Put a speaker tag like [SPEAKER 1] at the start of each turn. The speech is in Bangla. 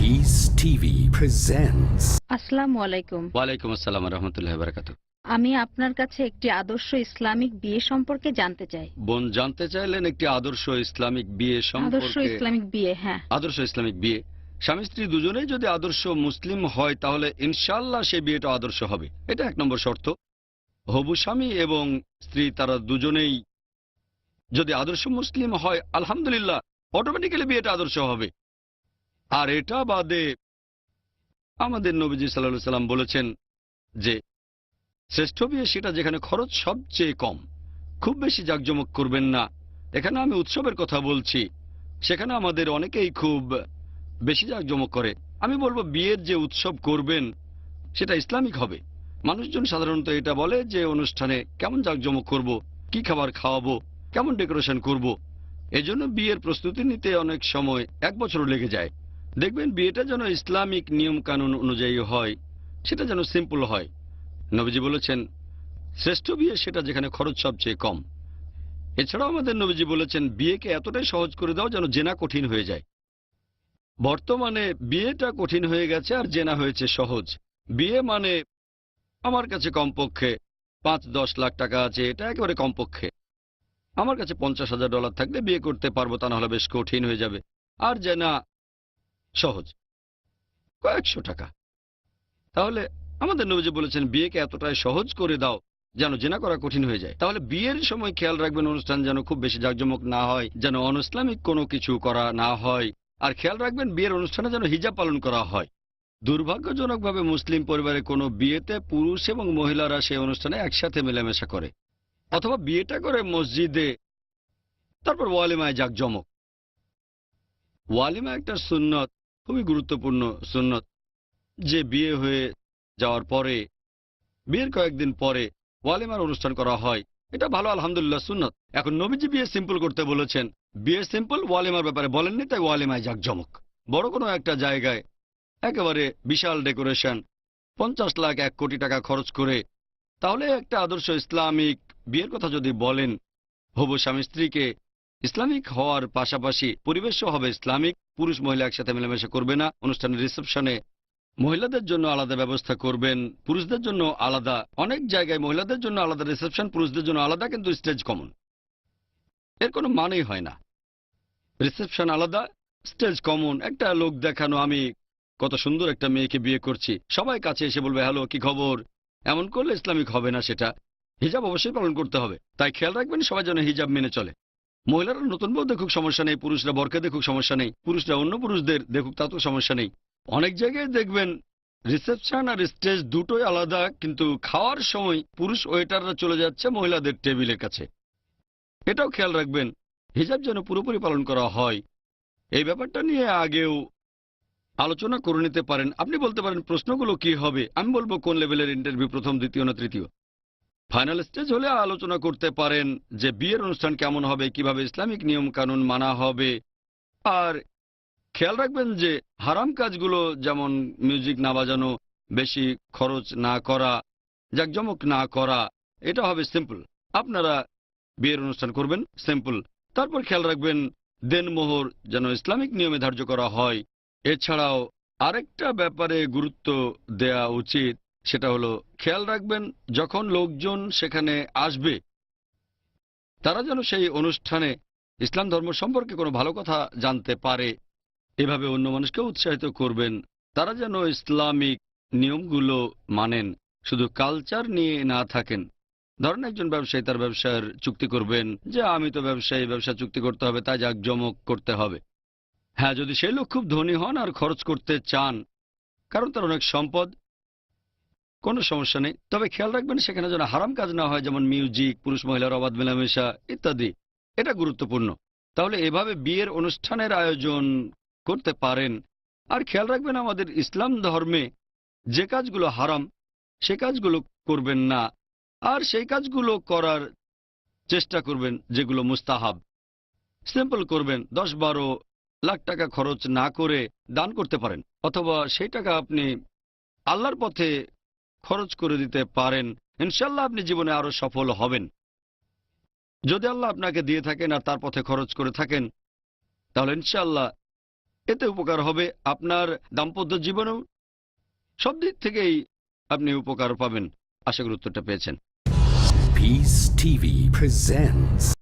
[SPEAKER 1] PeaceTv presents.
[SPEAKER 2] আসসালামু আলাইকুম।
[SPEAKER 3] ওয়ালাইকুম আসসালাম ওয়া রাহমাতুল্লাহি ওয়া বারাকাতুহু।
[SPEAKER 2] আমি আপনার কাছে একটি আদর্শ ইসলামিক বিয়ে সম্পর্কে জানতে চাই।
[SPEAKER 3] বোন জানতে চাইলেন একটি আদর্শ ইসলামিক বিয়ে
[SPEAKER 2] আদর্শ
[SPEAKER 3] সম্পর্কে।
[SPEAKER 2] ইসলামিক বিয়ে, হ্যাঁ।
[SPEAKER 3] আদর্শ ইসলামিক বিয়ে, স্বামী স্ত্রী দুজনেই যদি আদর্শ মুসলিম হয় তাহলে ইনশাআল্লাহ সেই বিয়েটা আদর্শ হবে। এটা এক নম্বর শর্ত। হবু স্বামী এবং স্ত্রী তারা দুজনেই যদি আদর্শ মুসলিম হয় আলহামদুলিল্লাহ অটোমেটিক্যালি বিয়েটা আদর্শ হবে। আর এটা বাদে আমাদের নবীজি সাল্লাল্লাহু আলাইহি সাল্লাম বলেছেন যে শ্রেষ্ঠ বিয়ে সেটা যেখানে খরচ সবচেয়ে কম। খুব বেশি জাঁকজমক করবেন না। এখানে আমি উৎসবের কথা বলছি, সেখানে আমাদের অনেকেই খুব বেশি জাঁকজমক করে। আমি বলবো বিয়ের যে উৎসব করবেন সেটা ইসলামিক হবে। মানুষজন সাধারণত এটা বলে যে অনুষ্ঠানে কেমন জাঁকজমক করব, কি খাবার খাওয়াবো, কেমন ডেকোরেশন করব। এজন্য বিয়ের প্রস্তুতি নিতে অনেক সময় 1 বছরও লেগে যায়। দেখবেন বিয়েটা যেন ইসলামিক নিয়ম কানুন অনুযায়ী হয়, সেটা যেন সিম্পল হয়। নবীজি বলেছেন শ্রেষ্ঠ বিয়ে সেটা যেখানে খরচ সবচেয়ে কম। এছাড়াও আমাদের নবীজি বলেছেন বিয়েকে এতটাই সহজ করে দাও যেন জেনা কঠিন হয়ে যায়। বর্তমানে বিয়েটা কঠিন হয়ে গেছে আর জেনা হয়েছে সহজ। বিয়ে মানে আমার কাছে কমপক্ষে 5-10 লাখ টাকা আছে, এটা একেবারে কমপক্ষে। আমার কাছে $50,000 থাকলে বিয়ে করতে পারবো, তা না হলে বেশ কঠিন হয়ে যাবে। আর জেনা সহজ, কয়েকশো টাকা। তাহলে আমাদের নবীজি বলেছেন বিয়েকে এতটাই সহজ করে দাও যেন জেনা করা কঠিন হয়ে যায়। তাহলে বিয়ের সময় খেয়াল রাখবেন অনুষ্ঠান যেন খুব বেশি জাঁকজমক না হয়, যেন অনইসলামিক কোনো কিছু করা না হয়। আর খেয়াল রাখবেন বিয়ের অনুষ্ঠানে যেন হিজাব পালন করা হয়। দুর্ভাগ্যজনকভাবে মুসলিম পরিবারে কোনো বিয়েতে পুরুষ এবং মহিলারা সেই অনুষ্ঠানে একসাথে মেলামেশা করে, অথবা বিয়েটা করে মসজিদে, তারপর ওয়ালিমায় জাঁকজমক। ওয়ালিমা একটা সুন্নত, খুবই গুরুত্বপূর্ণ সুন্নত, যে বিয়ে হয়ে যাওয়ার পরে বিয়ের কয়েকদিন পরে ওয়ালিমার অনুষ্ঠান করা হয়। এটা ভালো, আলহামদুলিল্লাহ, সুন্নত। এখন নবীজি বিয়ে সিম্পল করতে বলেছেন, বিয়ে সিম্পল, ওয়ালিমার ব্যাপারে বলেননি, তাই ওয়ালিমায় জাঁকজমক। বড় কোনো একটা জায়গায় একেবারে বিশাল ডেকোরেশন, 50 লাখ 1 কোটি টাকা খরচ করে, তাহলে একটা আদর্শ ইসলামিক বিয়ের কথা যদি বলেন, হবু স্বামী স্ত্রীকে ইসলামিক হওয়ার পাশাপাশি পরিবেশও হবে ইসলামিক। পুরুষ মহিলা একসাথে মেলামেশা করবে না। অনুষ্ঠানের রিসেপশনে মহিলাদের জন্য আলাদা ব্যবস্থা করবেন, পুরুষদের জন্য আলাদা। অনেক জায়গায় মহিলাদের জন্য আলাদা রিসেপশন, পুরুষদের জন্য আলাদা, কিন্তু স্টেজ কমন। এর কোনো মানেই হয় না। রিসেপশন আলাদা, স্টেজ কমন। একটা লোক দেখানো, আমি কত সুন্দর একটা মেয়েকে বিয়ে করছি, সবাই কাছে এসে বলবে হ্যালো কি খবর। এমন করলে ইসলামিক হবে না। সেটা হিজাব অবশ্যই পালন করতে হবে। তাই খেয়াল রাখবেন সবাই যেন হিজাব মেনে চলে। মহিলারা নতুন বউ দেখুক, সমস্যা নেই। পুরুষরা বরকে দেখুক, সমস্যা নেই। পুরুষরা অন্য পুরুষদের দেখুক, তাতেও সমস্যা নেই। অনেক জায়গায় দেখবেন রিসেপশন আর স্টেজ দুটোই আলাদা, কিন্তু খাওয়ার সময় পুরুষ ওয়েটাররা চলে যাচ্ছে মহিলাদের টেবিলের কাছে। এটাও খেয়াল রাখবেন হিজাব যেন পুরোপুরি পালন করা হয়। এই ব্যাপারটা নিয়ে আগেও আলোচনা করে নিতে পারেন। আপনি বলতে পারেন প্রশ্নগুলো কি হবে। আমি বলবো কোন লেভেলের ইন্টারভিউ, প্রথম, দ্বিতীয় না তৃতীয়। ফাইনাল স্টেজ হলে আলোচনা করতে পারেন যে বিয়ের অনুষ্ঠান কেমন হবে, কিভাবে ইসলামিক নিয়ম কানুন মানা হবে। আর খেয়াল রাখবেন যে হারাম কাজগুলো, যেমন মিউজিক না বাজানো, বেশি খরচ না করা, জাঁকজমক না করা, এটা হবে সিম্পল। আপনারা বিয়ের অনুষ্ঠান করবেন সিম্পল। তারপর খেয়াল রাখবেন দেনমোহর যেন ইসলামিক নিয়মে ধার্য করা হয়। এছাড়াও আরেকটা ব্যাপারে গুরুত্ব দেয়া উচিত, সেটা হলো খেয়াল রাখবেন যখন লোকজন সেখানে আসবে তারা যেন সেই অনুষ্ঠানে ইসলাম ধর্ম সম্পর্কে কোনো ভালো কথা জানতে পারে। এভাবে অন্য মানুষকে উৎসাহিত করবেন তারা যেন ইসলামিক নিয়মগুলো মানেন, শুধু কালচার নিয়ে না থাকেন। ধরেন একজন ব্যবসায়ী তার ব্যবসার চুক্তি করবেন যে আমি তো ব্যবসায়ী, ব্যবসা চুক্তি করতে হবে, তাই জাঁকজমক করতে হবে। হ্যাঁ, যদি সেই লোক খুব ধনী হন আর খরচ করতে চান, কারণ তার অনেক সম্পদ, কোনো সমস্যা নেই। তবে খেয়াল রাখবেন সেখানে যেন হারাম কাজ না হয়, যেমন মিউজিক, পুরুষ মহিলার অবাধ মেলামেশা ইত্যাদি। এটা গুরুত্বপূর্ণ। তাহলে এভাবে বিয়ের অনুষ্ঠানের আয়োজন করতে পারেন। আর খেয়াল রাখবেন আমাদের ইসলাম ধর্মে যে কাজগুলো হারাম সে কাজগুলো করবেন না, আর সেই কাজগুলো করার চেষ্টা করবেন যেগুলো মুস্তাহাব। সিম্পল করবেন। 10-12 লাখ টাকা খরচ না করে দান করতে পারেন, অথবা সেই টাকা আপনি আল্লাহর পথে খরচ করে দিতে পারেন। ইনশাল্লাহ আপনি জীবনে আরো সফল হবেন। যদি আল্লাহ আপনাকে দিয়ে থাকেন আর তার পথে খরচ করে থাকেন, তাহলে ইনশাল্লাহ এতে উপকার হবে আপনার দাম্পত্য জীবনেও, সব দিক থেকেই আপনি উপকার পাবেন। আশা করি উত্তরটা পেয়েছেন।
[SPEAKER 1] Peace TV presents